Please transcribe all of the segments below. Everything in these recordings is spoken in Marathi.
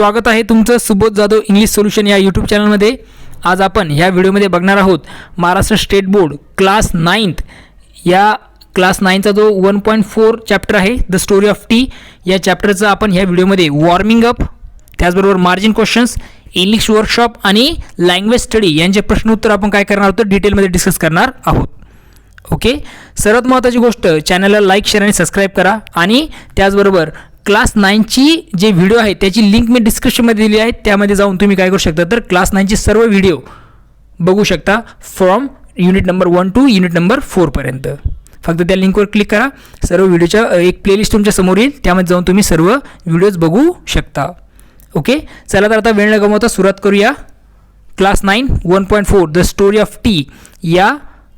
स्वागत आहे तुमचं सुबोध जाधव इंग्लिश सोल्युशन या यूट्यूब चॅनलमध्ये. आज आपण ह्या व्हिडिओमध्ये बघणार आहोत Maharashtra state board class 9th या क्लास 9चा जो 1.4 चॅप्टर आहे द स्टोरी ऑफ टी, या चॅप्टरचा आपण ह्या व्हिडिओमध्ये वॉर्मिंग अप, त्याचबरोबर मार्जिन क्वेश्चन्स, इंग्लिश वर्कशॉप आणि लँग्वेज स्टडी यांचे प्रश्न उत्तर आपण काय करणार आहोत डिटेलमध्ये डिस्कस करणार आहोत. ओके, सर्वात महत्त्वाची गोष्ट, चॅनलला लाईक, शेअर आणि सबस्क्राईब करा. आणि त्याचबरोबर क्लास 9ची जे व्हिडिओ आहे त्याची लिंक मी डिस्क्रिप्शनमध्ये दिली आहे, त्यामध्ये जाऊन तुम्ही काय करू शकता तर क्लास 9ची सर्व व्हिडिओ बघू शकता from unit number 1 to unit number 4 पर्यंत. फक्त त्या लिंकवर क्लिक करा, सर्व व्हिडिओच्या एक प्लेलिस्ट तुमच्या समोर येईल, त्यामध्ये जाऊन तुम्ही सर्व व्हिडिओज बघू शकता. ओके, चला तर आता वेळ न गमावता सुरुवात करूया. Class 9 1.4 the story of tea या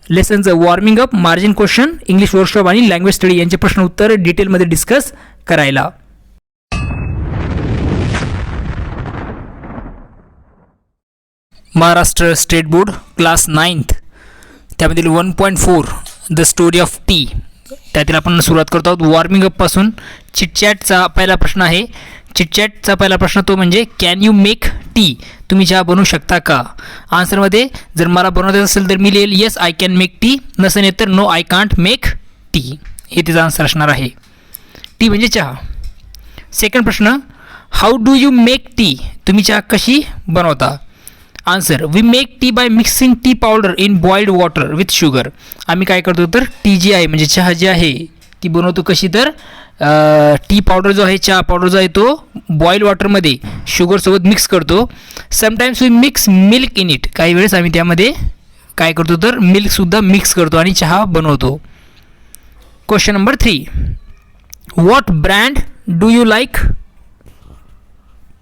लेसनचं warming up, margin question, English workshop आणि लँग्वेज स्टडी यांचे प्रश्न उत्तर डिटेलमध्ये डिस्कस करायला. Maharashtra state board class 9th त्यामधील 1.4 द स्टोरी ऑफ टी, त्यातील आपण सुरुवात करतो आहोत वॉर्मिंग अपपासून. चिटचॅटचा पहिला प्रश्न आहे. चिटचॅटचा पहिला प्रश्न तो म्हणजे कॅन यू मेक टी, तुम्ही चहा बनवू शकता का? आन्सरमध्ये जर मला बनवता असेल तर मी लिहिल yes I can make tea, नसेल तर no I can't make tea, हे तिचा आन्सर असणार आहे. टी म्हणजे चहा. सेकंड प्रश्न, how do you make tea, तुम्ही चहा कशी बनवता? Answer, we make tea by mixing tea powder in boiled water with sugar. आम्ही काय करतो तर टी जी आहे म्हणजे चहा जी आहे ती बनवतो कशी तर टी पावडर जो आहे, चहा पावडर जो आहे तो बॉइल्ड वॉटरमध्ये शुगरसोबत मिक्स करतो. Sometimes we mix milk in it, काही वेळेस आम्ही त्यामध्ये काय करतो तर मिल्कसुद्धा मिक्स करतो आणि चहा बनवतो. Question number 3, what brand do you like,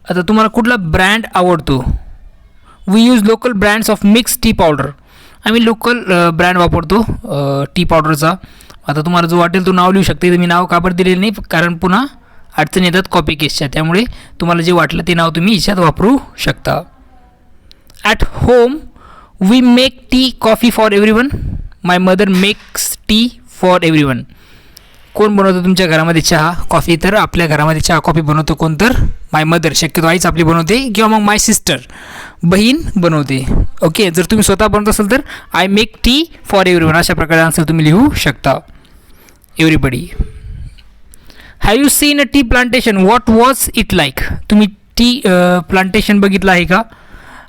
आता तुम्हाला कुठला ब्रँड आवडतो? We use local brands of mix tea powder, आम्ही लोकल ब्रँड वापरतो टी पावडरचा. आता तुम्हाला जो वाटेल तो नाव लिहू शकते, तर मी नाव का बरं दिलेलं नाही कारण पुन्हा अडचण येतात कॉपी केसच्या, त्यामुळे तुम्हाला जे वाटलं ते नाव तुम्ही याच्यात वापरू शकता. At home we make tea coffee for everyone, my mother makes tea for everyone. कोण बनवतं तुमच्या घरामध्ये चहा कॉफी? तर आपल्या घरामध्ये चहा कॉफी बनवतो कोण तर माय मदर, शक्यतो आईच आपली बनवते, किंवा मग माय सिस्टर, बहीण बनवते. ओके, जर तुम्ही स्वतः बनवत असाल तर I make tea for everyone, अशा प्रकारे आन्सर तुम्ही लिहू शकता. Everybody. Have you seen a tea plantation, what was it like, तुम्ही टी प्लांटेशन बघितलं आहे का?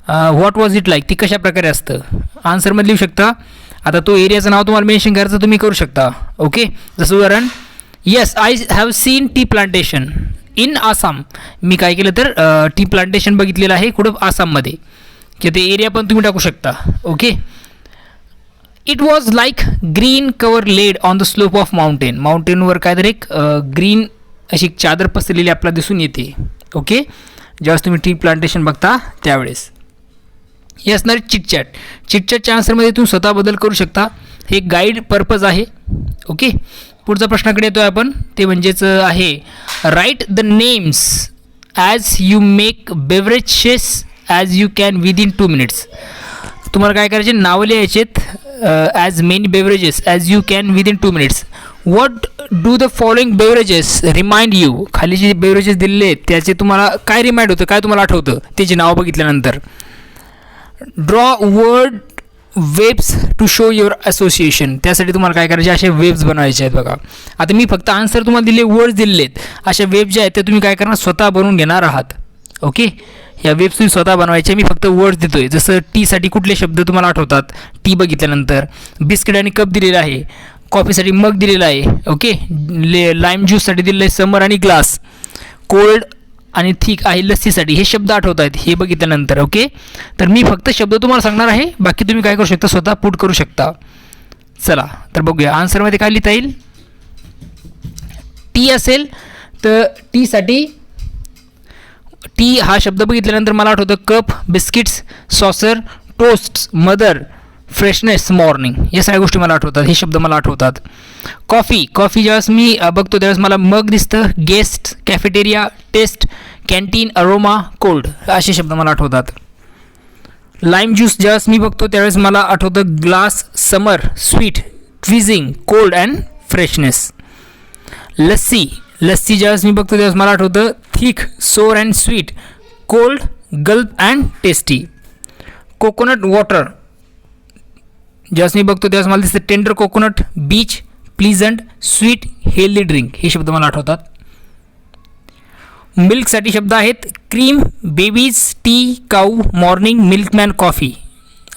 व्हॉट वॉज इट लाईक, ती कशा प्रकारे असतं? आन्सरमध्ये लिहू शकता. आता तो एरियाचं नाव तुम्हाला मेन्शन करायचं तुम्ही करू शकता. ओके, जसं उदाहरण, yes I have seen tea plantation in Assam, मी काय केलं तर टी प्लांटेशन बघितलेलं आहे कुठं आसाममध्ये, किंवा ते एरिया पण तुम्ही टाकू शकता. Okay, it was like green cover laid on the slope of mountain, माउंटेनवर काहीतरी एक ग्रीन अशी चादर पसरलेली आपल्याला दिसून येते. ओके, ज्यावेळेस तुम्ही टी प्लांटेशन बघता त्यावेळेस. हे असणार चिटचॅट. चिटचॅटच्या आन्सरमध्ये तुम्ही स्वतः बदल करू शकता, हे गाईड पर्पज आहे. ओके, पुढचा प्रश्नाकडे येतो आपण, ते म्हणजेच आहे write the names as you make beverages as you can within 2 minutes. तुम्हाला काय करायचे, नावं लिहायचेत as many beverages as you can within 2 minutes. What do the following beverages remind you, खाली जे बेवरेजेस दिलेले आहेत त्याचे तुम्हाला काय रिमाइंड होतं, काय तुम्हाला आठवतं त्याची नावं बघितल्यानंतर. Draw word webs to show your association, त्यासाठी तुम्हाला काय करायचे, असे वेब्स बनवायचे आहेत बघा. आता मी फक्त आन्सर तुम्हाला दिले, वर्ड्स दिलेले आहेत, अशा वेब ज्या आहेत त्या तुम्ही काय करणार स्वतः बनवून घेणार आहात. ओके, या वेब्स तुम्ही स्वतः बनवायचे, मी फक्त वर्ड्स देतो आहे. जसं टीसाठी कुठले शब्द तुम्हाला आठवतात टी बघितल्यानंतर, बिस्किट आणि कप दिलेला आहे, कॉफीसाठी मग दिलेला आहे. ओके, लाईम ज्यूससाठी दिलेलं आहे समर आणि ग्लास, कोल्ड आणि थिक आहे लस्सीसाठी, हे शब्द आठवत आहेत हे बघितल्यानंतर. ओके, तर मी फक्त शब्द तुम्हाला सांगणार आहे, बाकी तुम्ही काय करू शकता स्वतः पुट करू शकता. चला तर बघूया आन्सरमध्ये काय लिहिता येईल. टी असेल तर टीसाठी टी हा शब्द बघितल्यानंतर मला आठवतं cup, biscuits, saucer, toast, mother, freshness, morning, या सगळ्या गोष्टी मला आठवतात, हे शब्द मला आठवतात. कॉफी, कॉफी ज्यावेळेस मी बघतो त्यावेळेस मला मग दिसतं, guest, cafeteria, taste, canteen, aroma, cold, असे शब्द मला आठवतात. लाईम ज्यूस ज्यावेळेस मी बघतो त्यावेळेस मला आठवतं glass, summer, sweet, tweezing, cold and freshness. Lassi, lassi ज्यावेळेस मी बघतो त्यावेळेस मला आठवतं thick, sour and sweet, cold, gulp and tasty. Coconut water, ज्यावेळेस मी बघतो त्यावेळेस मला दिसतं tender coconut, beach, pleasant, sweet, healthy drink. हे शब्द मला आठवतात. मिल्कसाठी शब्द आहेत cream, babies, tea, cow, morning, milkman, coffee.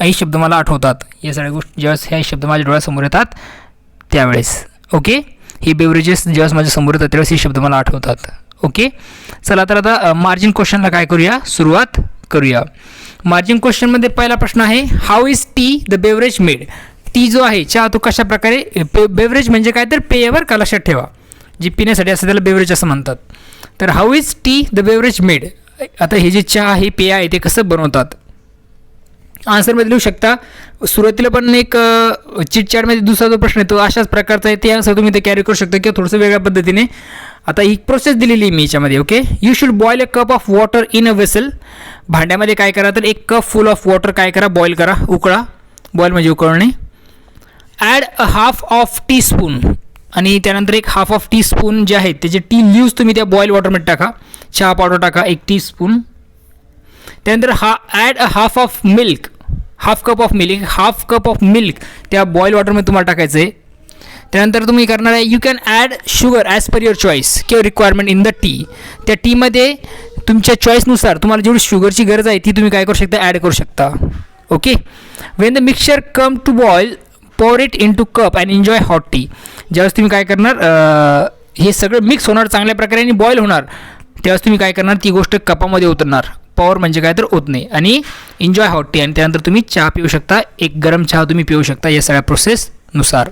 हे शब्द मला आठवतात. या सगळ्या गोष्टी ज्यावेळेस हे शब्द माझ्या डोळ्यासमोर येतात त्यावेळेस. ओके, हे बेवरेजेस ज्यावेळेस माझ्या समोर येतात त्यावेळेस हे शब्द मला आठवतात. ओके, चला तर आता मार्जिन क्वेश्चनला काय करूया, सुरुवात करूया. मार्जिन क्वेश्चनमध्ये पहिला प्रश्न आहे, how is T the beverage made. T जो आहे चहा तो कशा प्रकारे, बेवरेज म्हणजे काय तर पेयवर का, लक्षात ठेवा. जी पिण्यासाठी असतं त्याला बेवरेज असं म्हणतात. तर how is T the beverage made. आता हे जे चहा हे पेय आहे ते कसं बनवतात. आन्सरमध्ये लिहू शकता. सुरुवातीला पण एक चिटचॅटमध्ये दुसरा जो प्रश्न आहे तो अशाच प्रकारचा आहे. ते आन्सर तुम्ही ते कॅरी करू शकता किंवा थोडंसं वेगळ्या पद्धतीने. आता ही प्रोसेस दिलेली मी याच्यामध्ये. Okay, you should boil a cup of water in a vessel. भांड्यामध्ये काय करा तर एक कप फुल ऑफ वॉटर काय करा, बॉईल करा, उकळा. बॉईल म्हणजे उकळणे. Add a half of teaspoon, आणि त्यानंतर एक हाफ ऑफ टीस्पून जे आहेत त्याचे टी लिव्ज तुम्ही त्या बॉईल वॉटरमध्ये टाका. चहा पावडर टाका 1 टीस्पून. त्यानंतर add a half of milk, half cup of milk, half cup of milk त्या बॉईल वॉटरमध्ये तुम्हाला टाकायचं आहे. त्यानंतर तुम्ही करणार आहे, you can add sugar as per your choice किंवा रिक्वायरमेंट इन द टी. त्या टीमध्ये तुमच्या चॉईसनुसार तुम्हाला जेवढी शुगरची गरज आहे ती तुम्ही काय करू शकता, ॲड करू शकता. Okay, when the mixture come to boil pour it into cup and enjoy hot tea. ज्यावेळेस तुम्ही काय करणार, हे सगळं मिक्स होणार चांगल्या प्रकारे आणि बॉईल होणार त्यावेळेस तुम्ही काय करणार, ती गोष्ट कपामध्ये उतरणार. पॉवर म्हणजे काय तर ओतणे, आणि एन्जॉय हॉट टी, आणि त्यानंतर तुम्ही चहा पिऊ शकता. एक गरम चहा तुम्ही पिऊ शकता या सगळ्या प्रोसेसनुसार.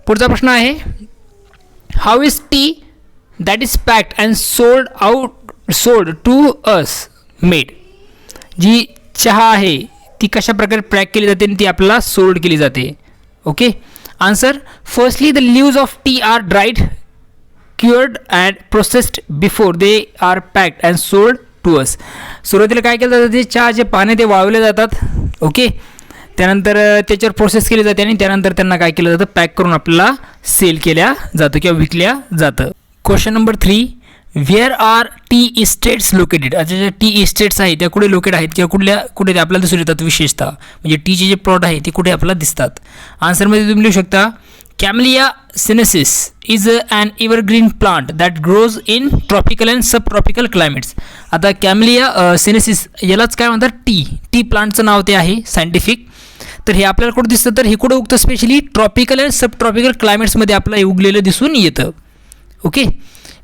पुढचा प्रश्न आहे, how is tea that is packed and sold to us made. जी चहा आहे ती कशा प्रकारे पॅक केली जाते आणि ती आपल्याला सोल्ड केली जाते. Okay, answer, firstly the leaves of tea are dried, cured and processed before they are packed and sold to us. सुरुवातीला काय केलं जातं, ते चहाचे पाने ते वाळवले जातात. ओके, त्यानंतर त्याच्यावर प्रोसेस केली जाते आणि त्यानंतर त्यांना काय केलं जातं, पॅक करून आपल्याला सेल केल्या जातं किंवा विकल्या जातं. Question number 3, where are tea estates located. आता ज्या टी इस्टेट्स आहेत त्या कुठे लोकेट आहेत किंवा कुठे ते आपल्याला दिसून येतात, विशेषतः म्हणजे टीचे जे प्लॉट आहे ते कुठे आपल्याला दिसतात. आन्सरमध्ये तुम्ही लिहू शकता, camellia sinensis is an evergreen plant that grows in tropical and sub tropical climates. आता कॅमेलिया सिनेसिस यालाच काय म्हणतात, टी प्लांटचं नाव ते आहे सायंटिफिक. तर हे आपल्याला कुठं दिसतं, तर हे कुठं उगतं, specially tropical and sub tropical क्लायमेट्समध्ये आपलं हे उगलेलं दिसून येतं. Okay,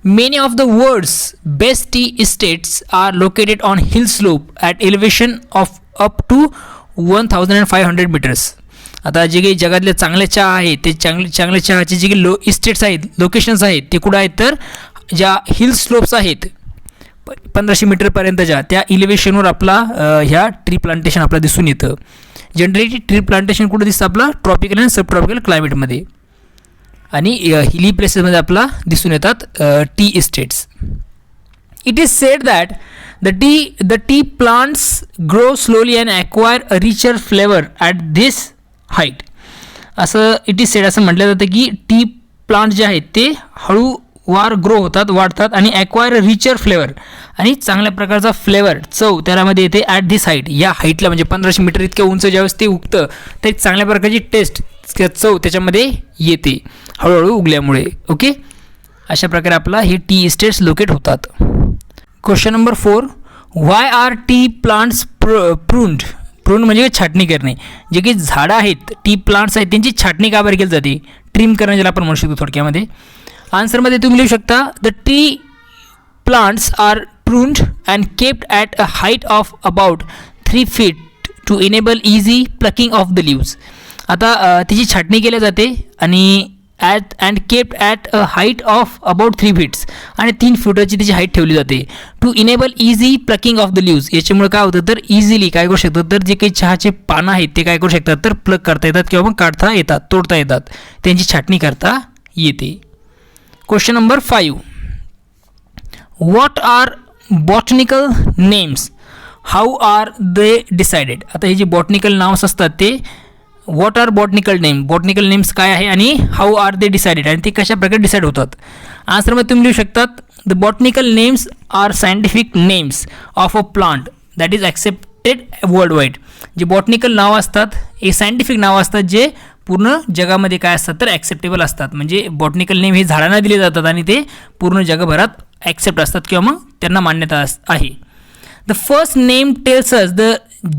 many of the world's best tea estates are located on hill slope at elevation of up to 1500 meters. आता जे काही जगातले चांगले चहा आहेत ते चांगले चहाचे जे काही इस्टेट्स आहेत, लोकेशन्स आहेत ते कुठं आहेत, तर ज्या हिल स्लोप्स आहेत 1500 मीटरपर्यंतच्या त्या इलिव्हेशनवर आपला ह्या ट्री प्लांटेशन आपल्याला दिसून येतं. जनरली ट्री प्लांटेशन कुठं दिसतं, आपला ट्रॉपिकल आणि सब ट्रॉपिकल क्लायमेटमध्ये आणि हिली प्लेसेसमध्ये आपला दिसून येतात T estates. It is sed that the tea plants grow slowly and acquire a richer flavour at this height. असं इट इज सेड, असं म्हटलं जातं की टी प्लांट जे आहेत ते हळूवार ग्रो होतात, वाढतात आणि ॲक्वायर अ रिचर फ्लेवर, आणि चांगल्या प्रकारचा फ्लेवर, चव त्यामध्ये येते ॲट धिस हाईट. या हाईटला म्हणजे 1500 मीटर इतक्या उंच ज्यावेळेस ते उगतं तर एक चांगल्या प्रकारची टेस्ट, चव त्याच्यामध्ये येते हळूहळू उगल्यामुळे. ओके, अशा प्रकारे आपला हे टी इस्टेट्स लोकेट होतात. Question number 4, why are tea plants pruned. Prune म्हणजे छाटणी करणे. जे काही झाडं आहेत, टी प्लांट्स आहेत, त्यांची छाटणी का बरं केली जाते, ट्रिम करणं ज्याला आपण म्हणू शकतो थोडक्यामध्ये. आन्सरमध्ये तुम्ही लिहू शकता, the tea plants are pruned and kept at a height of about 3 feet to enable easy plucking of the leaves. आता तिची छाटणी केली जाते आणि and kept at a height of about 3 feet, आणि 3 फुटाची तिची हाईट ठेवली जाते to enable easy plucking of the leaves. याच्यामुळे काय होतं, तर इझिली काय करू शकतात, तर जे काही चहाचे पानं आहेत ते काय करू शकतात, तर प्लक करता येतात किंवा मग काढता येतात, तोडता येतात, त्यांची छाटणी करता येते. Question number 5, what are botanical names, how are they decided. आता हे जे बॉटनिकल नाव्स असतात ते what are botanical name, botanical names काय आहे आणि हाऊ आर दे डिसाइडेड, आणि ते कशा प्रकारे डिसाईड होतात. आन्सरमध्ये तुम्ही लिहू शकतात the botanical names are scientific names of a plant that is accepted world wide. जे बॉटनिकल नावं असतात हे सायंटिफिक नावं असतात जे पूर्ण जगामध्ये काय असतात तर ॲक्सेप्टेबल असतात. म्हणजे बॉटनिकल नेम हे झाडांना दिले जातात आणि ते पूर्ण जगभरात ॲक्सेप्ट असतात किंवा मग त्यांना मान्यता आहे. The first name tells us the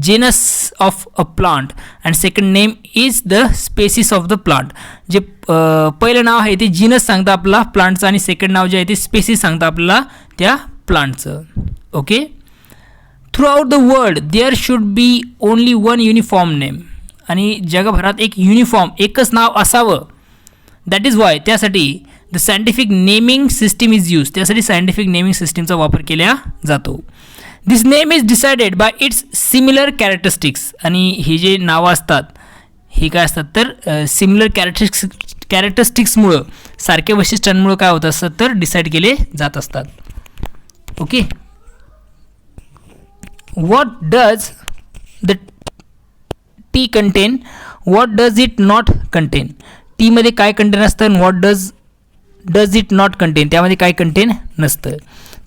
genus of a plant and second name is the species of the plant. जे पहिलं नाव आहे ते जीनस सांगतं आपला प्लांटचं आणि सेकंड नाव जे आहे ते स्पेसिस सांगतं आपल्याला त्या प्लांटचं. Okay. Throughout the world there should be only one uniform name. आणि जगभरात एक युनिफॉर्म एकच नाव असावं. दॅट इज वाय त्यासाठी the scientific naming system is use. त्यासाठी सायंटिफिक नेमिंग सिस्टीमचा वापर केला जातो. This name is decided by its similar characteristics. आणि हे जे नावं असतात हे काय असतात तर सिमिलर कॅरेक्टरिस्टिक्समुळं सारख्या वैशिष्ट्यांमुळं काय होत असतात तर डिसाईड केले जात असतात. Okay. What does the T content, what does it not content. टीमध्ये काय कंटेन असतं आणि what does it not content त्यामध्ये काय कंटेन नसतं.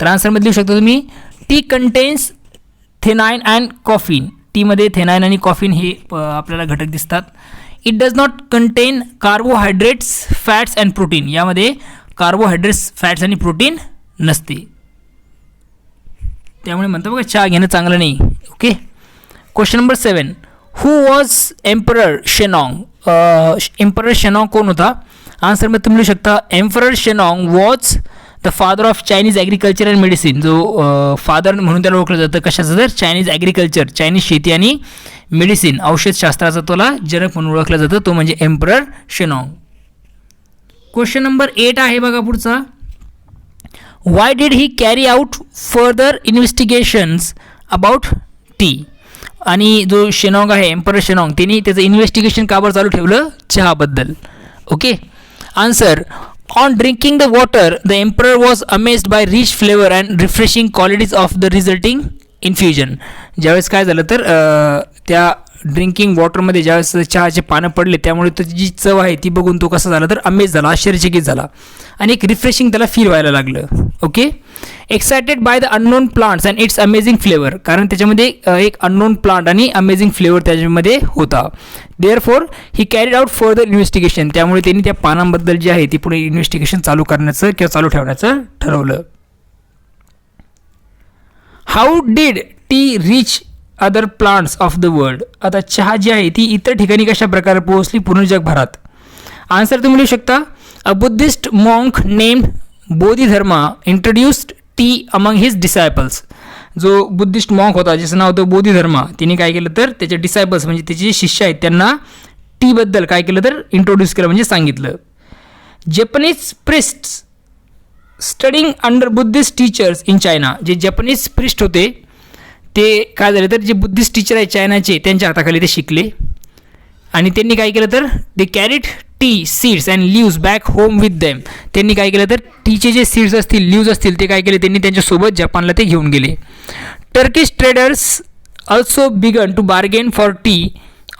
तर आन्सरमध्ये लिहू शकता तुम्ही टी कंटेन्स थेनाइन अँड कॉफिन. टीमध्ये थेनाइन आणि कॉफिन हे आपल्याला घटक दिसतात. It does not content carbohydrates fats and protein. यामध्ये कार्बोहायड्रेट्स फॅट्स आणि प्रोटीन नसते. त्यामुळे म्हणतो बघा चहा घेणं चांगलं नाही. Okay. Question number 7. Who was emperor Shennong. Emperor Shennong कोण होता. आन्सरमध्ये तुम्ही लिहू शकता emperor Shennong was the father of Chinese agriculture and medicine. जो फादर म्हणून त्याला ओळखलं जातं कशाचं तर चायनीज ॲग्रिकल्चर, चायनीज शेती आणि मेडिसिन औषधशास्त्राचा त्याला जनक म्हणून ओळखलं जातं तो म्हणजे एम्परर शेनॉंग. क्वेश्चन नंबर 8 आहे बघा पुढचा. Why did he carry out further investigations about T. आणि जो शेनॉंग आहे एम्परर शेनॉंग त्यांनी त्याचं इन्व्हेस्टिगेशन का बरं चालू ठेवलं चहाबद्दल. Okay. Answer. On drinking the water the emperor was amazed by rich flavour and refreshing qualities of the resulting infusion. ज्यावेळेस काय झालं तर त्या ड्रिंकिंग वॉटरमध्ये ज्यावेळेस चहाचे पानं पडले त्यामुळे त्याची जी चव आहे ती बघून तो कसा झाला तर अमेज झाला, आश्चर्यचकित झाला आणि एक रिफ्रेशिंग त्याला फील व्हायला लागलं. Okay. Excited by the unknown plants and it's amazing flavour. कारण त्याच्यामध्ये एक अननोन प्लांट आणि अमेझिंग फ्लेवर त्याच्यामध्ये होता. देअरफॉर ही कॅरीड आउट फर्दर इन्व्हेस्टिगेशन. त्यामुळे त्यांनी त्या पानांबद्दल जे आहे ती पुढे इन्व्हेस्टिगेशन चालू करण्याचं किंवा चालू ठेवण्याचं ठरवलं. How did T reach other plants of the world. आता चहा जी आहे ती इतर ठिकाणी कशा प्रकारे पोहोचली पूर्ण जगभरात. आन्सर तुम्ही लिहू शकता a Buddhist monk named Bodhidharma introduced tea among his disciples. जो बुद्धिस्ट मॉन्क होता ज्याचं नाव होतं बोधिधर्मा तिने काय केलं तर त्याचे डिसायपल्स म्हणजे त्याचे जे शिष्य आहेत त्यांना टीबद्दल काय केलं तर इंट्रोड्यूस केलं म्हणजे सांगितलं. Japanese priests studying under Buddhist teachers in China. जे जपनीज प्रिस्ट होते ते काय झाले तर जे बुद्धिस्ट टीचर आहेत चायनाचे त्यांच्या हाताखाली ते शिकले आणि त्यांनी काय केलं तर they carried tea seeds and leaves back home with them. त्यांनी काय केलं तर टीचे जे सीड्स असतील लिव्ज असतील ते काय केले त्यांनी त्यांच्यासोबत जपानला ते घेऊन गेले. Turkish traders also began to bargain for tea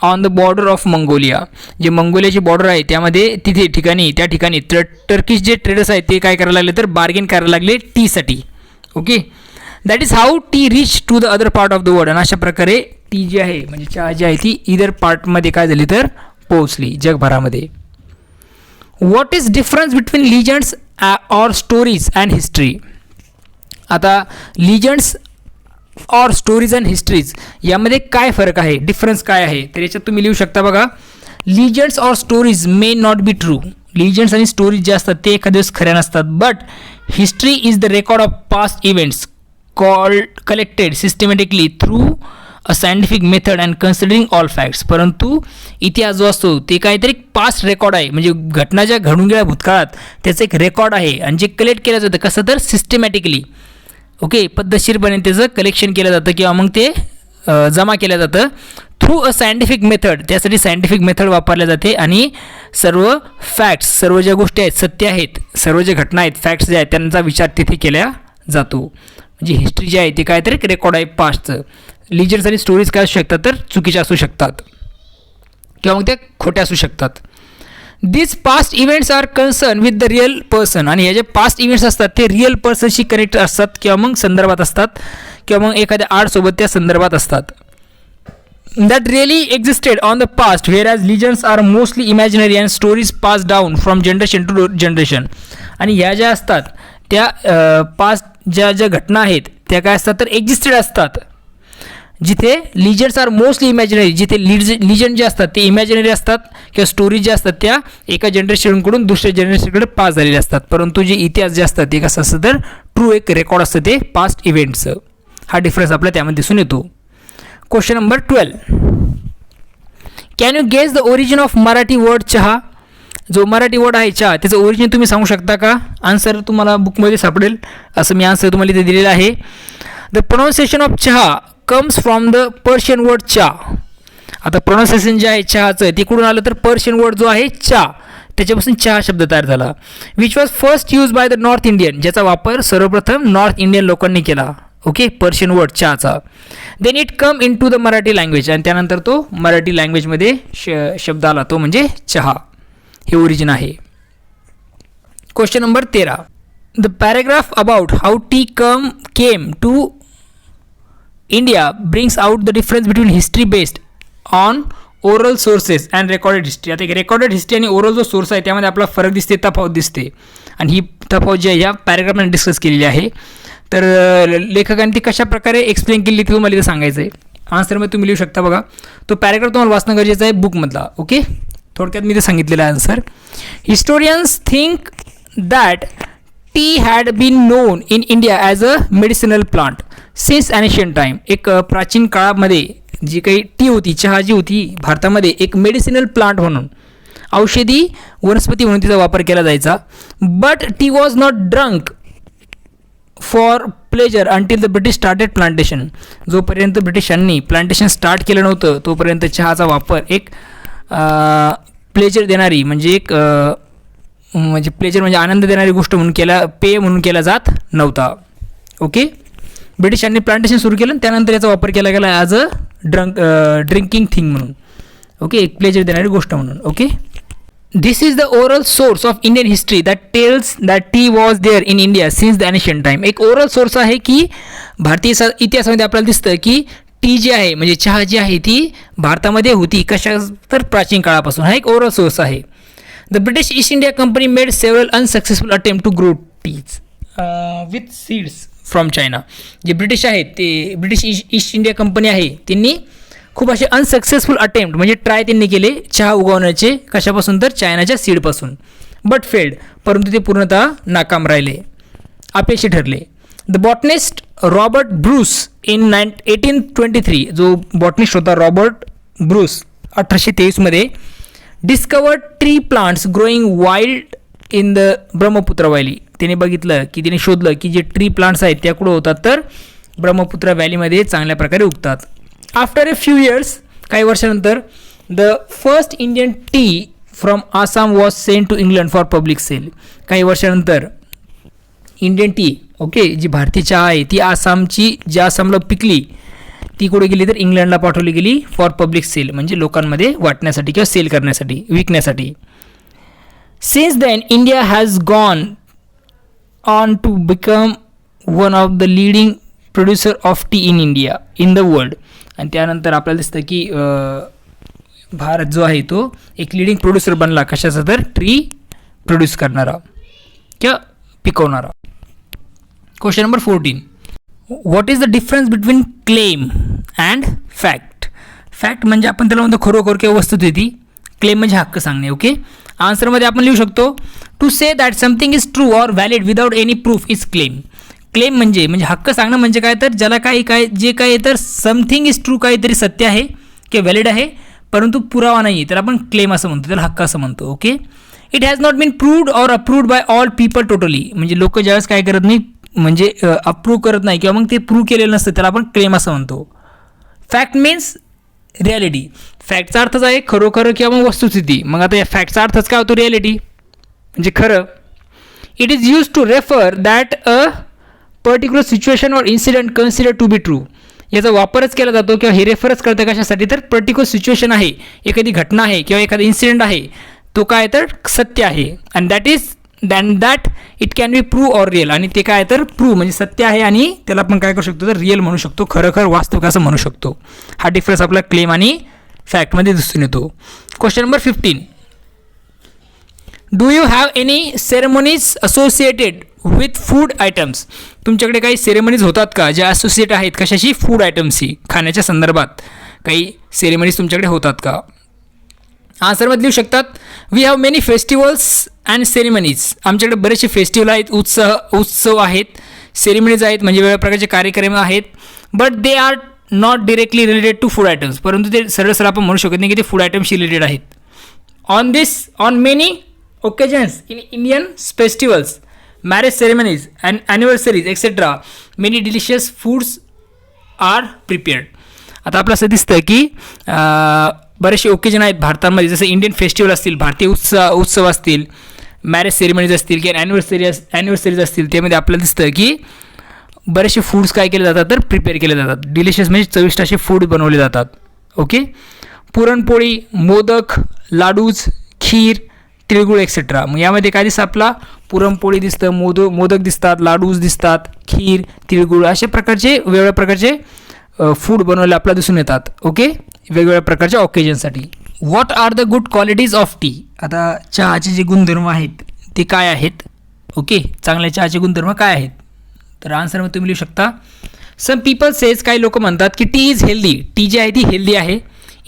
on the border of Mongolia. जे मंगोलियाची बॉर्डर आहे त्यामध्ये त्या ठिकाणी टर्किश जे ट्रेडर्स आहेत ते काय करायला लागले तर बार्गेन करायला लागले टीसाठी. Okay. That is how tea reach to the other part of the world. आणि अशा प्रकारे टी जी आहे म्हणजे चहा जी आहे ती इदर पार्टमध्ये काय झाली तर पोहोचली जगभरामध्ये. What is difference between legends or stories and history. आता legends or stories and histories यामध्ये काय फरक आहे डिफरन्स काय आहे तर याच्यात तुम्ही लिहू शकता बघा. Legends or stories may not be true. Legends आणि स्टोरीज जे असतात ते एखाद्या दिवस खऱ्या नसतात. But history is the record of past events collected systematically through a scientific method and considering all facts. परंतु इतिहास जो असतो ते काहीतरी पास्ट रेकॉर्ड आहे म्हणजे घटना ज्या घडून गेल्या भूतकाळात त्याचं एक रेकॉर्ड आहे आणि जे कलेक्ट केलं जातं कसं तर सिस्टमॅटिकली. ओके. पद्धतशीरपणे त्याचं कलेक्शन केलं जातं किंवा मग ते जमा केलं जातं थ्रू अ सायंटिफिक मेथड. त्यासाठी सायंटिफिक मेथड वापरल्या जाते आणि सर्व फॅक्ट्स सर्व ज्या गोष्टी आहेत सत्य आहेत सर्व ज्या घटना आहेत फॅक्ट्स जे आहेत त्यांचा विचार तिथे केला जातो. म्हणजे हिस्ट्री जी आहे ती काय तर एक रेकॉर्ड आहे पास्टचं. लिजन्स आणि स्टोरीज काय असू शकतात तर चुकीच्या असू शकतात किंवा मग त्या खोट्या असू शकतात. This past events are concern with the real person, आणि हे जे पास्ट इव्हेंट्स असतात ते रिअल पर्सनशी कनेक्ट असतात किंवा मग संदर्भात असतात किंवा मग एखाद्या आर्टसोबत त्या संदर्भात असतात. That really existed on the past, where as legends are mostly imaginary and stories pass down from generation to generation. आणि ह्या ज्या असतात त्या पास्ट ज्या घटना आहेत त्या काय असतात तर एक्झिस्टेड असतात. जिथे लिजन्स आर मोस्टली इमॅजिनरी, जिथे लिजंड जे असतात ते इमॅजिनरी असतात किंवा स्टोरीज ज्या असतात त्या एका जनरेशनकडून दुसऱ्या जनरेशनकडे पास झालेले असतात. परंतु जे इतिहास जे असतात ते कसं असतं तर ट्रू एक रेकॉर्ड असतं ते पास्ट इव्हेंट्सचं. हा डिफरन्स आपल्याला त्यामध्ये दिसून येतो. Question number 12. Can you guess the origin of Marathi word chaha. जो मराठी वर्ड आहे चहा त्याचं ओरिजिन तुम्ही सांगू शकता का. आन्सर तुम्हाला बुकमध्ये सापडेल, असं मी आन्सर तुम्हाला इथे दिलेलं आहे. द प्रोनाऊन्सिएशन ऑफ चहा comes from the Persian word चा. आता प्रोनाऊन्सिएशन जे आहे चहाचं ते कुठून आलं तर पर्शियन वर्ड जो आहे चा त्याच्यापासून चहा शब्द तयार झाला. Which was first use by the north Indian, ज्याचा वापर सर्वप्रथम नॉर्थ इंडियन लोकांनी केला. ओके, पर्शियन वर्ड चहाचा. Then it come in to the Marathi language, आणि त्यानंतर तो मराठी लँग्वेजमध्ये शब्द आला तो म्हणजे चहा. हे ओरिजिन आहे. Question number 13. The paragraph about how tea came to India brings out the difference between history based on oral sources and recorded history. आता एक रेकॉर्डेड हिस्ट्री आणि ओरल जो सोर्स आहे त्यामध्ये आपला फरक दिसते, तफावत दिसते, आणि ही तफावत जी आहे या पॅराग्राफमध्ये डिस्कस केलेली आहे. तर लेखकांनी ती कशा प्रकारे एक्सप्लेन केली ते तुम्हाला इथं सांगायचं आहे. आन्सरमध्ये तुम्ही लिहू शकता बघा. तो पॅराग्राफ तुम्हाला वाचणं गरजेचं आहे बुकमधला. ओके, थोडक्यात मी ते सांगितलेलं आहे answer. Historians think that tea had been known in India as a medicinal plant since ancient time. एक प्राचीन काळामध्ये जी काही टी होती, चहा जी होती भारतामध्ये एक मेडिसिनल प्लांट म्हणून, औषधी वनस्पती म्हणून तिचा वापर केला जायचा. But T was not drunk for pleasure until the British started plantation. जोपर्यंत ब्रिटिशांनी प्लांटेशन स्टार्ट केलं नव्हतं तोपर्यंत चहाचा वापर एक प्लेजर देणारी म्हणजे एक म्हणजे प्लेजर म्हणजे आनंद देणारी गोष्ट म्हणून पेय म्हणून केला जात नव्हता. ओके, ब्रिटिशांनी प्लांटेशन सुरू केलं त्यानंतर याचा वापर केला गेला ॲज अ ड्रिंकिंग थिंग म्हणून. ओके, एक प्लेजर देणारी गोष्ट म्हणून. Okay, this is the oral source of Indian history that tells that tea was there in India since the ancient time. एक ओरल सोर्स आहे की भारतीय इतिहासामध्ये आपल्याला दिसतं की टी जी आहे म्हणजे चहा जी आहे ती भारतामध्ये होती कशा तर प्राचीन काळापासून. हा एक ओरल सोर्स आहे. The British East India Company made several unsuccessful attempt to grow teas with seeds from China. जे ब्रिटिश आहेत ते ब्रिटिश ईस्ट इंडिया कंपनी आहे त्यांनी खूप असे अनसक्सेसफुल अटेम्प्ट म्हणजे ट्राय त्यांनी केले चहा उगवण्याचे कशापासून तर चायनाच्या सीडपासून. बट फेल्ड, परंतु ते पूर्णतः नाकाम राहिले, अपयशी ठरले. The botanist Robert Bruce in 1823, जो बॉटनिस्ट होता रॉबर्ट ब्रूस 1823मध्ये discovered tree plants growing wild in the Brahmaputra valley. त्याने बघितलं की त्याने शोधलं की जे ट्री प्लांट्स आहेत त्या कुठं होतात तर ब्रह्मपुत्र व्हॅलीमध्ये चांगल्या प्रकारे उगतात. आफ्टर ए फ्यू इयर्स, काही वर्षानंतर, the first Indian tea from Assam was sent to England for public sale. काही वर्षानंतर इंडियन टी, ओके, जी भारतीय चहा आहे ती आसामची ज्या आसामला पिकली ती कुठे गेली तर इंग्लंडला पाठवली गेली फॉर पब्लिक सेल म्हणजे लोकांमध्ये वाटण्यासाठी किंवा सेल करण्यासाठी, विकण्यासाठी. Since then India has gone on to become one of the leading producer of tea in the world. आणि त्यानंतर आपल्याला दिसतं की भारत जो आहे तो एक लिडिंग प्रोड्युसर बनला कशाचा तर ट्री प्रोड्यूस करणारा किंवा पिकवणारा. Question number 14. What is the difference between claim and fact. Fact म्हणजे आपण त्याला म्हणतो खरोखर किंवा वस्तुस्थिती. क्लेम म्हणजे हक्क सांगणे. ओके, आन्सरमध्ये आपण लिहू शकतो to say that something is true or valid without any proof is claim. Claim म्हणजे हक्क सांगणं म्हणजे काय तर ज्याला जे काय तर समथिंग इज ट्रू काहीतरी सत्य आहे किंवा व्हॅलिड आहे परंतु पुरावा नाही तर आपण क्लेम असं म्हणतो, त्याला हक्क असं म्हणतो. Okay, it has not been proved or approved by all people totally. म्हणजे लोक ज्यावेळेस काय करत नाही म्हणजे अप्रूव्ह करत नाही किंवा मग ते प्रूव्ह केलेलं नसतं त्याला आपण क्लेम असं म्हणतो. Fact means reality. फॅक्टचा अर्थच आहे खरोखर किंवा मग वस्तुस्थिती. मग आता या फॅक्टचा अर्थच काय होतो रिॲलिटी म्हणजे खरं. It is use to refer that a particular situation और incident consider to be true. याचा वापरच केला जातो किंवा हे रेफरच करतं कशासाठी, तर पर्टिक्युलर सिच्युएशन आहे, एखादी घटना आहे किंवा एखादा इन्सिडेंट आहे, तो काय तर सत्य आहे. And that it can be prove or real, आणि ते काय तर प्रूव्ह म्हणजे सत्य आहे आणि त्याला आपण काय करू शकतो तर रिअल म्हणू शकतो, खरं वास्तविक असं म्हणू शकतो. हा डिफरन्स आपला क्लेम आणि फॅक्टमध्ये दिसून येतो. Question number 15. Do you have any ceremonies associated with food items? तुमच्याकडे काही सेरेमनीज होतात का ज्या असोसिएट आहेत कशाशी, फूड आयटम्सशी, खाण्याच्या संदर्भात काही सेरेमनीज तुमच्याकडे होतात का? आन्सरमध्ये लिहू शकतात, we have many festivals and ceremonies. आमच्याकडे बरेचसे फेस्टिवल आहेत, उत्सव आहेत, सेरेमनीज आहेत म्हणजे वेगवेगळ्या प्रकारचे कार्यक्रम आहेत. But they are not directly related to food items, परंतु ते सरळ आपण म्हणू शकत नाही की ते फूड आयटम्सशी रिलेटेड आहेत. On many occasions in Indian festivals, marriage ceremonies and anniversaries etc. many delicious foods are prepared. आता आपलं असं दिसतं की बरेचसे ओकेजन आहेत भारतामध्ये, जसं इंडियन फेस्टिवल असतील, भारतीय उत्सव असतील, मॅरेज सेरेमनीज असतील किंवा ॲनिव्हर्सरीज असतील, त्यामध्ये आपल्याला दिसतं की बरेचसे फूड्स काय केले जातात तर प्रिपेअर केले जातात. डिलिशियस म्हणजे चविष्ट असे फूड बनवले जातात. ओके, पुरणपोळी, मोदक, लाडूज, खीर, तिळगुळ एक्सेट्रा. मग यामध्ये काय दिसतं, आपला पुरणपोळी दिसतं, मोदक दिसतात, लाडूज दिसतात, खीर, तिळगुळ अशा प्रकारचे वेगवेगळ्या प्रकारचे फूड बनवले आपल्याला दिसून येतात. ओके, वेगवेगळ्या प्रकारच्या ऑकेजनसाठी. What are the good qualities of tea? आता चहाचे जे गुणधर्म आहेत ते काय आहेत? ओके, चांगल्या चहाचे गुणधर्म काय आहेत? तर आन्सरमध्ये तुम्ही लिहू शकता, सम पीपल सेज, काही लोक म्हणतात की टी इज हेल्दी. टी जी आहे ती हेल्दी आहे,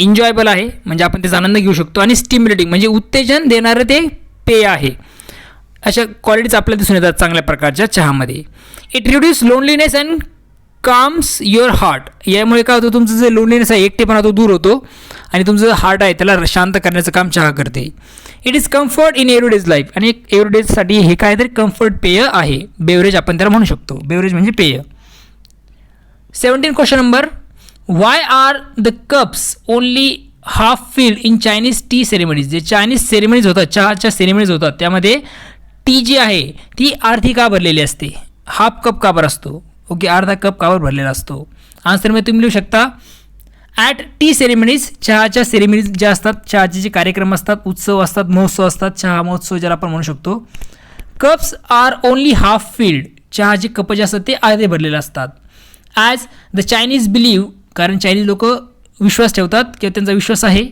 एन्जॉयबल आहे म्हणजे आपण त्याचा आनंद घेऊ शकतो, आणि स्टिम्युलेटिंग म्हणजे उत्तेजन देणारं ते पेय आहे. अशा क्वालिटीज आपल्याला दिसून येतात चांगल्या प्रकारच्या चहामध्ये. It reduce loneliness and calms your heart. यामुळे काय होतं, तुमचं जे लोनलीनेस आहे, एकटेपणा तो दूर होतो आणि तुमचं जे हार्ट आहे त्याला शांत करण्याचं काम चहा करते. It is comfort in everydays life, आणि एव्हरीडेजसाठी हे काय तरी कम्फर्ट पेय आहे, बेवरेज आपण त्याला म्हणू शकतो. बेवरेज म्हणजे पेय. 17 question number, why are the cups only half filled in Chinese tea ceremonies? जे चायनीज सेरेमनीज होतात, चहाच्या सेरेमनीज होतात, त्यामध्ये टी जी आहे ती अर्धी का भरलेली असते, हाफ कप का बरं असतो? ओके, अर्धा कप कावर भरलेला असतो. आन्सरमध्ये तुम्ही लिहू शकता, ॲट टी सेरेमनीज, चहाच्या सेरेमनीज ज्या असतात, चहाचे जे कार्यक्रम असतात, उत्सव असतात, महोत्सव असतात, चहा महोत्सव ज्याला आपण म्हणू शकतो, cups are only half filled, चहाचे कप जे असतात ते अर्धे भरलेले असतात. ॲज द चायनीज बिलीव्ह, कारण चायनीज लोक विश्वास ठेवतात किंवा त्यांचा विश्वास आहे,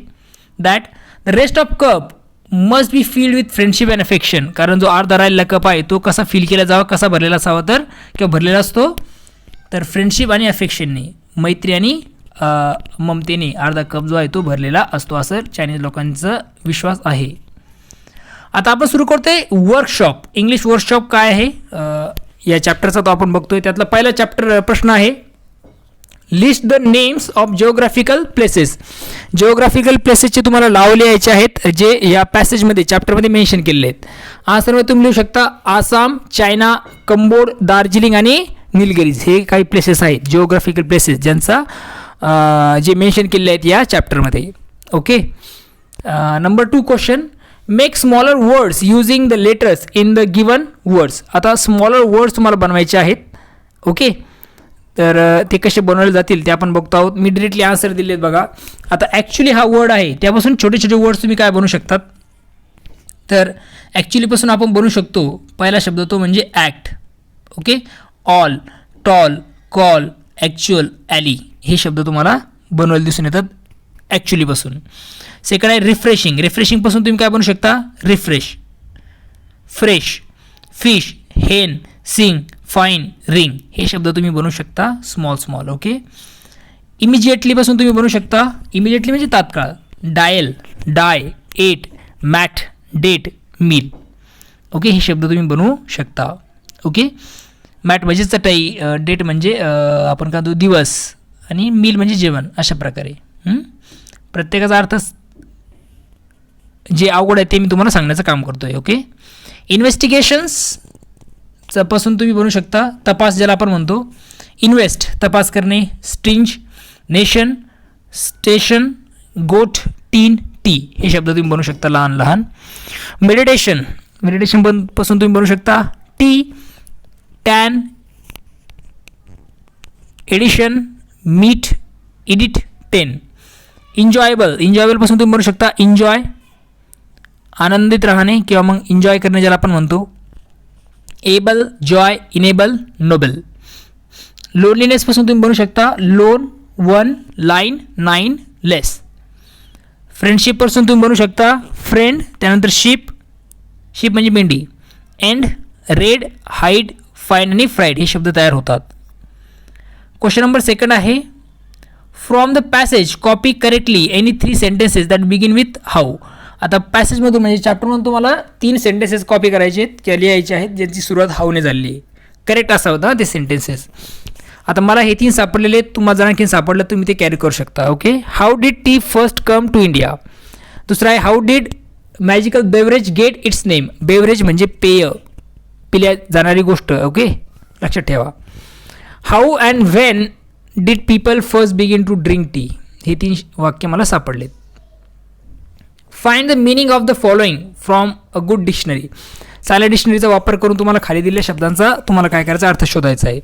that the rest of cup must be filled with friendship and affection. कारण जो अर्धा राहिलेला कप आहे तो कसा फील केला जावा, कसा भरलेला असावा, तर किंवा भरलेला असतो तर फ्रेंडशिप आणि अफेक्शनने, मैत्री आणि ममतेने अर्धा कप जो आहे तो भरलेला असतो, असं चायनीज लोकांचा विश्वास आहे. आता आपण सुरू करतोय वर्कशॉप. इंग्लिश वर्कशॉप काय आहे या चॅप्टरचा तो आपण बघतोय. त्यातला पहिला चॅप्टर प्रश्न आहे, list the names of geographical places. Geographical प्लेसेसचे तुम्हाला नाव लिहायचे आहेत जे या पॅसेजमध्ये चॅप्टरमध्ये मेन्शन केलेले आहेत. आन्सरमध्ये तुम्ही लिहू शकता, आसाम, चायना, कंबोड, दार्जिलिंग आणि निलगिरीज हे काही प्लेसेस आहेत, जिओग्राफिकल प्लेसेस ज्यांचा जे मेन्शन केलेले आहेत या चॅप्टरमध्ये. Okay, number 2 question, make smaller words using the letters in the given words. आता स्मॉलर वर्ड्स तुम्हाला बनवायचे आहेत. ओके, तर ते कसे बनवले जातील ते आपण बघतो आहोत. मी डिरेक्टली आन्सर दिले आहेत बघा. आता ॲक्च्युली हा वर्ड आहे त्यापासून छोटे छोटे वर्ड्स तुम्ही काय बनवू शकतात, तर ॲक्च्युलीपासून आपण बनवू शकतो. पहिला शब्द तो म्हणजे act. Okay, all, tall, call, actual, ally हे शब्द तुम्हाला बनवायला दिसून येतात ॲक्च्युलीपासून. सेकंड आहे रिफ्रेशिंग. रिफ्रेशिंगपासून तुम्ही काय बनवू शकता, रिफ्रेश, फ्रेश, फिश, हेन, सिंग, फाईन, रिंग हे शब्द तुम्ही बनवू शकता स्मॉल. ओके, इमिजिएटलीपासून तुम्ही बनवू शकता, इमिजिएटली म्हणजे तात्काळ, dial, die, ate, mat, date, meal. Okay, हे शब्द तुम्ही बनवू शकता. ओके, मॅट म्हणजे चटाई, डेट म्हणजे आपण काय दिवस, आणि मील म्हणजे जेवण. अशा प्रकारे प्रत्येकाचा अर्थ जे अवघड आहे ते मी तुम्हाला सांगण्याचं काम करतोय. ओके, इन्व्हेस्टिगेशन्स पासून तुम्ही बनवू शकता तपास ज्याला आपण म्हणतो, इन्व्हेस्ट तपास करणे, स्ट्रिंज, नेशन, स्टेशन, गोट, टीन, टी हे शब्द तुम्ही बनवू शकता लहान लहान. मेडिटेशन, मेडिटेशन पासून तुम्ही बनवू शकता tea, tan, addition, meat, edit 10. इंजॉयबलपासून तुम्ही बनवू शकता एन्जॉय, आनंदित राहणे किंवा मग एन्जॉय करणे ज्याला आपण म्हणतो. Able, joy, enable, noble. लोनलीनेसपासून तुम्ही बनवू शकता लोन, 1, लाईन, 9, लेस. फ्रेंडशिपपासून तुम्ही बनवू शकता फ्रेंड, त्यानंतर शिप म्हणजे मेंढी. एंड, रेड, हाईड, फाईन आणि फ्राईड हे शब्द तयार होतात. क्वेश्चन नंबर 2 आहे from the passage copy correctly any 3 sentences that begin with how. आता पॅसेजमधून म्हणजे चॅप्टरमधून तुम्हाला 3 सेंटेन्सेस कॉपी करायचे आहेत किंवा लिहायचे आहेत ज्यांची सुरुवात हाऊने झाली आहे. करेक्ट असा होता ते सेंटेन्सेस. आता मला हे 3 सापडलेले आहेत, तुम्हाला जर आणखी सापडलं तुम्ही ते कॅरी करू शकता. Okay. How did tea first come to India. दुसरा आहे how did magical beverage get its name. Beverage म्हणजे पेय, पिल्या जाणारी गोष्ट. ओके, लक्षात ठेवा. How and when did people first begin to drink tea. हे 3 वाक्य मला सापडलेत. Find the meaning of the following from a good dictionary. चांगल्या डिक्शनरीचा वापर करून तुम्हाला खाली दिलेल्या शब्दांचा तुम्हाला काय करायचा अर्थ शोधायचा आहे.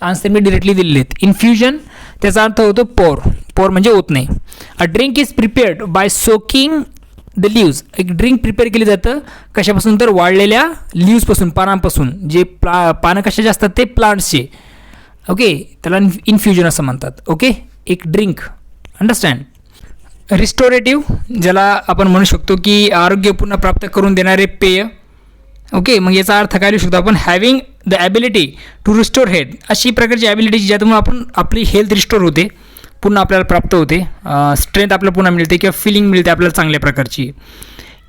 आन्सर मी डिरेक्टली दिलेले आहेत. इन्फ्युजन त्याचा अर्थ होतो पोर म्हणजे ओतणे. A drink is prepared by soaking the leaves. एक ड्रिंक प्रिपेअर केली जातं कशापासून तर वाळलेल्या लिव्जपासून, पानांपासून. जे पानं कशाचे असतात ते प्लांट्सचे. ओके, त्याला इन्फ्युजन असं म्हणतात. ओके, एक ड्रिंक. अंडरस्टँड. रिस्टोरेटिव्ह ज्याला आपण म्हणू शकतो की आरोग्य पुन्हा प्राप्त करून देणारे पेय. ओके, मग याचा अर्थ काय लिहू शकतो आपण having the ability to restore health. अशी प्रकारची ॲबिलिटी ज्यातून आपण आपली हेल्थ रिस्टोर होते, पुन्हा आपल्याला प्राप्त होते, स्ट्रेंथ आपल्याला पुन्हा मिळते किंवा फिलिंग मिळते आपल्याला चांगल्या प्रकारची.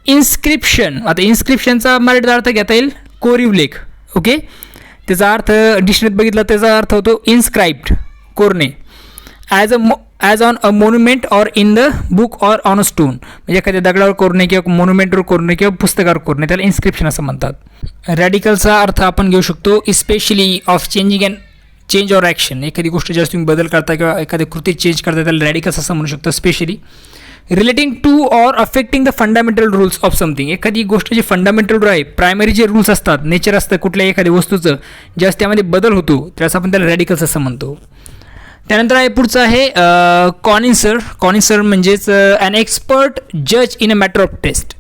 इन्स्क्रिप्शन. आता इन्स्क्रिप्शनचा मराठीत अर्थ घेता येईल कोरीव लेख. ओके, त्याचा अर्थ डिक्शनरीत बघितला त्याचा अर्थ होतो इन्स्क्राइब्ड, कोरणे. As on a monument or in the book or on a stone. म्हणजे एखाद्या दगडावर कोरणे किंवा मोन्युमेंटवर कोरणे किंवा पुस्तकावर कोरणे, त्याला इन्स्क्रिप्शन असं म्हणतात. रॅडिकलचा अर्थ आपण घेऊ शकतो especially of changing and change or action. एखादी गोष्ट ज्यावेळेस तुम्ही बदल करता किंवा एखादी कृती चेंज करता त्याला रॅडिकल्स असं म्हणू शकतो. Specially relating to or affecting the fundamental rules of something. एखादी गोष्ट जी फंडामेंटल रूल आहे, प्रायमरी जे रूल्स असतात, नेचर असतं कुठल्याही एखाद्या वस्तूचं, ज्यावेळेस त्यामध्ये बदल होतो त्यावेळेस आपण त्याला रॅडिकल्स असं म्हणतो. त्यानंतर आहे पुढचं आहे कॉनिन्सर. कॉनिन्सर म्हणजेच ॲन एक्सपर्ट जज in a matter of taste.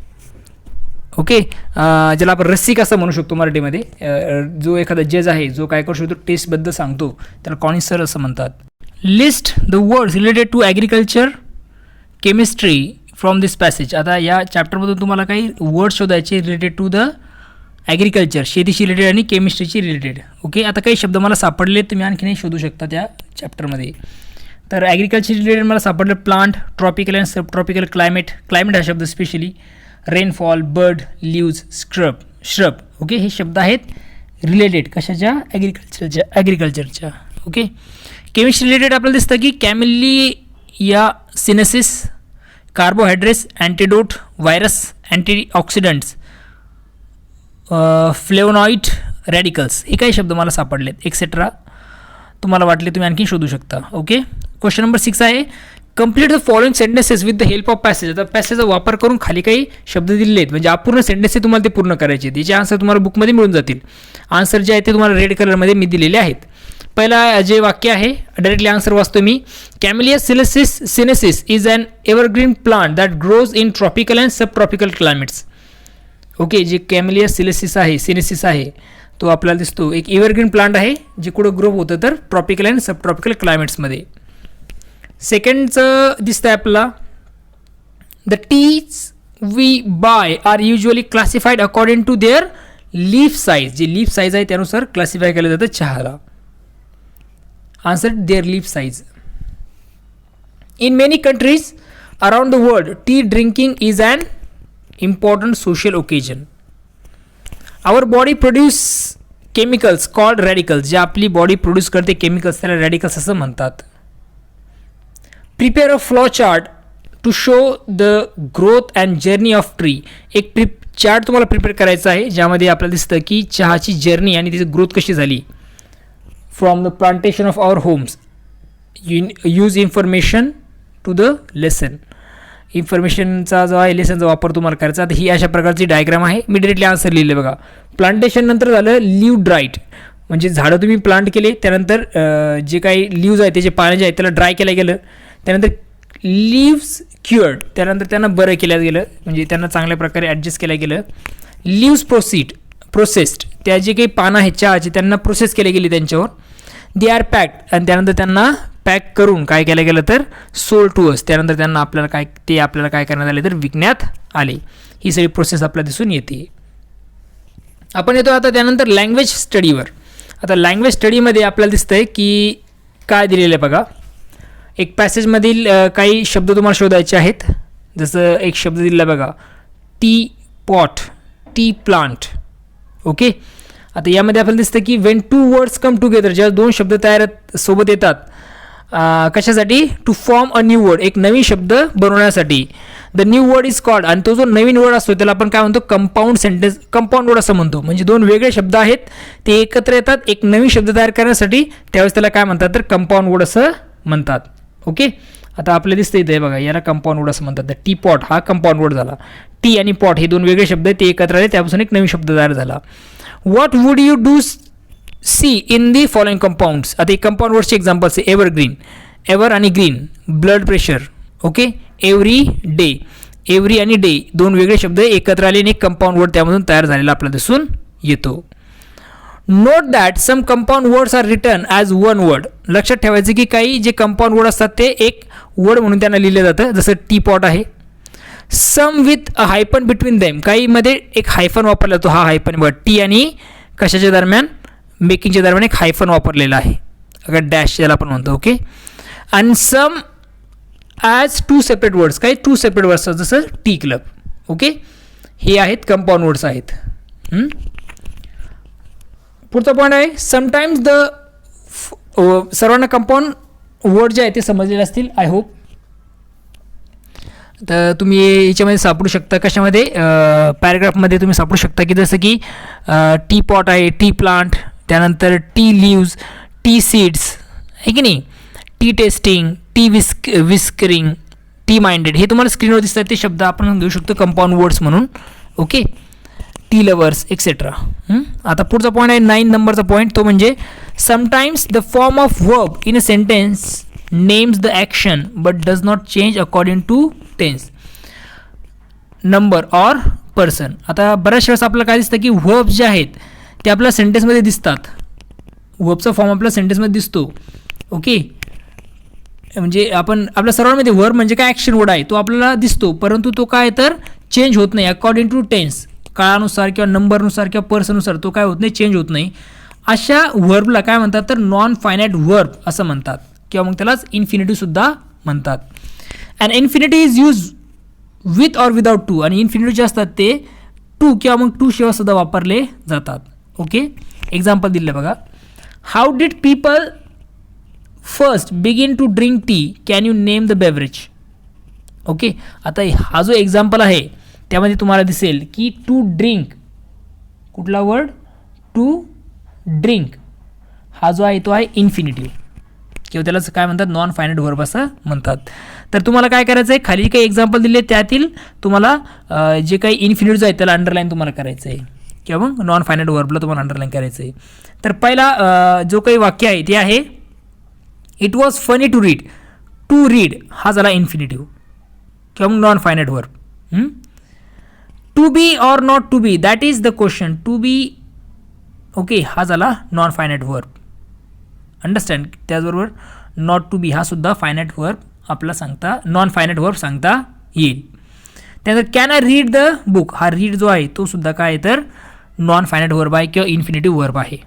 Okay, ज्याला आपण रसिक असं म्हणू शकतो मराठीमध्ये. जो एखादा जज आहे जो काय करू शकतो टेस्टबद्दल सांगतो त्याला कॉनिन्सर असं म्हणतात. List the words related to agriculture chemistry from this passage. आता या चॅप्टरमधून तुम्हाला काही वर्ड शोधायचे रिलेटेड टू द ॲग्रिकल्चर, शेतीशी रिलेटेड आणि केमिस्ट्रीची रिलेटेड. ओके, आता काही शब्द मला सापडले, तुम्ही आणखीनही शोधू शकता त्या चॅप्टरमध्ये. तर ॲग्रिकल्चर रिलेटेड मला सापडलं plant, tropical and sub tropical climate. Climate हा शब्द specially rainfall, bird, leaves, shrub. Okay, हे शब्द आहेत रिलेटेड कशाच्या ॲग्रिकल्चरच्या. ओके, केमिस्ट्री रिलेटेड आपल्याला दिसतं की camellia sinensis, carbohydrates, antidote, virus, antioxidants, flavonoid, radicals. हे काही शब्द मला सापडलेत एक्सेट्रा. तुम्हाला वाटले तुम्ही आणखी शोधू शकता. ओके, क्वेश्चन नंबर 6 आहे complete the following sentences with the help of passage. आता पॅसेजचा वापर करून खाली काही शब्द दिलेले आहेत, म्हणजे अपूर्ण सेंटेन्सेस तुम्हाला ते पूर्ण करायचे आहेत. याचे आन्सर तुम्हाला बुकमध्ये मिळून जातील. आन्सर जे आहे ते तुम्हाला रेड कलरमध्ये मी दिलेले आहेत. पहिला जे वाक्य आहे डायरेक्टली आन्सर वाचतो मी. Camellia sinensis is an evergreen plant that grows in tropical and sub tropical climates. Okay, जे कॅमेलिया सिनेसिस आहे तो आपल्याला दिसतो एक एव्हरग्रीन प्लांट आहे जे कुठं ग्रो होतं तर ट्रॉपिकल अँड सब ट्रॉपिकल क्लायमेट्समध्ये. सेकंडचं दिसतं आहे आपल्याला the teas we buy are usually classified according to their leaf size. जे लीफ साईज आहे त्यानुसार क्लासिफाय केलं जातं चहाला. Answer their leaf size. In many countries around the world tea drinking is an important social occasion. Our body produce chemicals called radicals. जे आपली बॉडी प्रोड्यूस करते केमिकल्स त्याला रॅडिकल्स असं म्हणतात. Prepare a flow chart to show the growth and journey of tree. एक चार्ट तुम्हाला प्रिपेअर करायचा आहे ज्यामध्ये आपल्याला दिसतं की चहाची जर्नी आणि त्याची ग्रोथ कशी झाली from the plantation of our homes. Use information to the lesson. इन्फॉर्मेशनचा जो आहे लेसनचा वापर तुम्हाला करायचा. आता ही अशा प्रकारची डायग्राम आहे. मी डिरेक्टली आन्सर लिहिले बघा. प्लांटेशन नंतर झालं लीव ड्राईट, म्हणजे झाडं तुम्ही प्लांट केले, त्यानंतर जे काही लीव्ज आहेत त्याचे पानं जे आहेत त्याला ड्राय केलं गेलं, त्यानंतर लीव्स क्युअर्ड, त्यानंतर त्यांना बरं केलं गेलं, म्हणजे त्यांना चांगल्या प्रकारे ॲडजस्ट केलं गेलं. लीव्स प्रोसेस्ड, त्या जे काही पानं आहेत चहाचे त्यांना प्रोसेस केले गेले त्यांच्यावर. दे आर पॅक्ड, आणि त्यानंतर त्यांना पॅक करून काय केलं गेलं तर सोल्ड टू अस, त्यानंतर त्यांना आपल्याला काय करण्यात आले तर विकण्यात आले. ही सगळी प्रोसेस आपल्याला दिसून येते. आपण येतो आता त्यानंतर लँग्वेज स्टडीवर. आता लँग्वेज स्टडीमध्ये आपल्याला दिसतं आहे की काय दिलेलं आहे बघा. एक पॅसेजमधील काही शब्द तुम्हाला शोधायचे आहेत. जसं एक शब्द दिलेला आहे बघा, tea pot, tea plant. Okay, आता यामध्ये आपल्याला दिसतं की when two words come together, जेव्हा दोन शब्द सोबत येतात कशासाठी, to form a new word, एक नवीन शब्द बनवण्यासाठी. The new word is called, आणि तो जो नवीन वर्ड असतो त्याला आपण काय म्हणतो, कंपाऊंड सेंटेन्स, कंपाऊंड वर्ड असं म्हणतो. म्हणजे दोन वेगळे शब्द आहेत ते एकत्र येतात एक नवीन शब्द तयार करण्यासाठी, त्यावेळेस त्याला काय म्हणतात तर कंपाऊंड वर्ड असं म्हणतात. ओके, आता आपल्याला दिसतं इथे बघा, याला कंपाऊंड वर्ड असं म्हणतात. द टी पॉट हा कंपाऊंड वर्ड झाला. टी आणि पॉट हे दोन वेगळे शब्द आहेत ते एकत्र आले, त्यापासून एक नवीन शब्द तयार झाला. What would you do see in the following compounds. आता एक कंपाऊंड वर्डचे एक्झाम्पल्स आहे, एव्हरग्रीन, एव्हर आणि green, blood pressure. Okay, every day, every आणि डे दोन वेगळे शब्द एकत्र आले आणि एक कंपाऊंड वर्ड त्यामधून तयार झालेला आपल्याला दिसून येतो. Note that some compound words are written as one word. लक्षात ठेवायचं की काही जे कंपाऊंड वर्ड असतात ते एक वर्ड म्हणून त्यांना लिहिलं जातं. जसं टी पॉट आहे. Some with a hyphen between them, काहीमध्ये एक हायफन वापरला जातो. हा हायफन वर्ड टी आणि कशाच्या दरम्यान, मेकिंगच्या दरम्यान एक हायफन वापरलेला आहे, अगर डॅश ज्याला आपण म्हणतो. ओके, आणि सम ॲज टू सेपरेट वर्ड्स, काही टू सेपरेट वर्ड्स असतात जसं टी क्लब. ओके, हे आहेत कंपाऊंड वर्ड्स आहेत. पुढचा पॉईंट आहे समटाईम्स द, सर्वांना कंपाऊंड वर्ड जे आहे ते समजलेले असतील आय होप. तर तुम्ही याच्यामध्ये सापडू शकता, कशामध्ये, पॅराग्राफमध्ये तुम्ही सापडू शकता की जसं की टी पॉट आहे, टी प्लांट, त्यानंतर टी लीव्ज, टी सीड्स आहे की नाही, tea tasting, tea whiskering, tea minded, हे तुम्हाला स्क्रीनवर दिसतात ते शब्द आपण घेऊ शकतो कंपाऊंड वर्ड्स म्हणून. Okay, tea lovers etcetera. आता पुढचा पॉईंट आहे 9 नंबरचा पॉईंट, तो म्हणजे sometimes the form of verb in a sentence names the action but does not change according to tense, number or person. आता बऱ्याच वेळेस आपल्याला काय दिसतं की वर्ब्स जे आहेत ते आपल्या सेंटेन्समध्ये दिसतात. वर्बचा फॉर्म आपल्या सेंटेन्समध्ये दिसतो. ओके, म्हणजे आपल्या सर्वांमध्ये वर्ब म्हणजे काय ॲक्शन वर्ड आहे तो आपल्याला दिसतो, परंतु तो काय तर चेंज होत नाही अकॉर्डिंग टू टेन्स, काळानुसार किंवा नंबरनुसार किंवा पर्सनुसार तो काय होत नाही, चेंज होत नाही. अशा वर्बला काय म्हणतात तर नॉन फायनाईट वर्ब असं म्हणतात, किंवा मग त्यालाच इन्फिनिटिव्हसुद्धा म्हणतात. And infinity is use with or without to, आणि इन्फिनिटिव्ह जे असतात ते टू किंवा मग टू शिवाय सुद्धा वापरले जातात. ओके, एक्झाम्पल दिलं बघा, how did people first begin to drink tea, can you name the beverage. Okay, आता हा जो एक्झाम्पल आहे त्यामध्ये तुम्हाला दिसेल की टू ड्रिंक, कुठला वर्ड, टू ड्रिंक हा जो आहे तो आहे इन्फिनिटिव्ह, किंवा त्यालाच काय म्हणतात नॉन फायनाईट वर्ब असं म्हणतात. तर तुम्हाला काय करायचं आहे, खाली काही एक्झाम्पल दिले त्यातील तुम्हाला जे काही इन्फिनिटिव्ह आहे त्याला अंडरलाईन तुम्हाला करायचं आहे, किंवा मग नॉन फायनाईट वर्बला तुम्हाला अंडरलाईन करायचं आहे. तर पहिला जो काही वाक्य आहे ते आहे, it was funny to read. To read हा झाला इन्फिनिटिव्ह किंवा मग non finite verb. To be or not to be, that is the question. To be, okay, हा झाला नॉन फायनाईट वर्ब. अंडरस्टँड. त्याचबरोबर नॉट टू बी हा सुद्धा फायनाईट वर्ब आपला सांगता, नॉन फायनाईट वर्ब सांगता येईल. त्यानंतर can I read the book, हा रीड जो आहे तो सुद्धा काय तर नॉन फायनाईट वर्ब आहे किंवा इन्फिनिटिव्ह वर्ब आहे.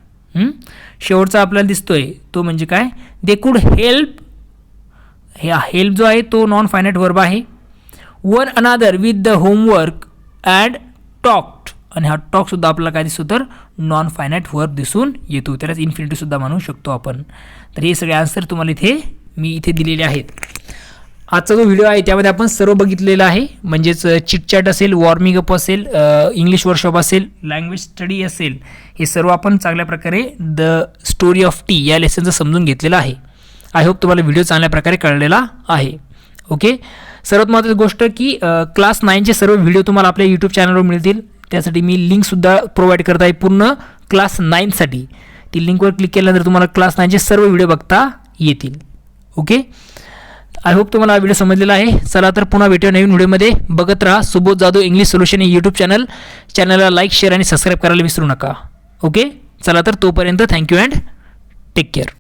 शेवटचा आपल्याला दिसतोय तो म्हणजे काय, दे कुड हेल्प, हे हेल्प जो आहे तो नॉन फायनाईट वर्ब आहे. One another with the homework and talked, आणि हा टॉकसुद्धा आपल्याला काय दिसतो तर नॉन फायनाईट वर्ब दिसून येतो, त्यालाच इन्फिनिटिव्हसुद्धा म्हणू शकतो आपण. तर हे सगळे आन्सर तुम्हाला मी इथे दिलेले आहेत. आजचा जो व्हिडिओ आहे त्यामध्ये आपण सर्व बघितलेलं आहे, म्हणजेच चिटचॅट असेल, वॉर्मिंग अप असेल, इंग्लिश वर्कशॉप असेल, लँग्वेज स्टडी असेल, हे सर्व आपण चांगल्या प्रकारे द स्टोरी ऑफ टी या लेसनचं समजून घेतलेलं आहे. आय होप तुम्हाला व्हिडिओ चांगल्या प्रकारे कळलेला आहे. ओके, सर्वात महत्त्वाची गोष्ट की क्लास 9चे सर्व व्हिडिओ तुम्हाला आपल्या यूट्यूब चॅनलवर मिळतील. त्यासाठी मी लिंकसुद्धा प्रोव्हाइड करत आहे पूर्ण क्लास 9साठी. ती लिंकवर क्लिक केल्यानंतर तुम्हाला क्लास 9चे सर्व व्हिडिओ बघता येतील. ओके, आय होप तुम्हाला हा व्हिडिओ समजलेला आहे. चला तर पुन्हा भेटूया नवीन व्हिडिओमध्ये. बघत राहा सुबोध जाधव इंग्लिश सोल्युशन हे यूट्यूब चॅनलला लाईक शेअर आणि सबस्क्राईब करायला विसरू नका. ओके, चला तर तोपर्यंत थँक्यू अँड टेक केअर.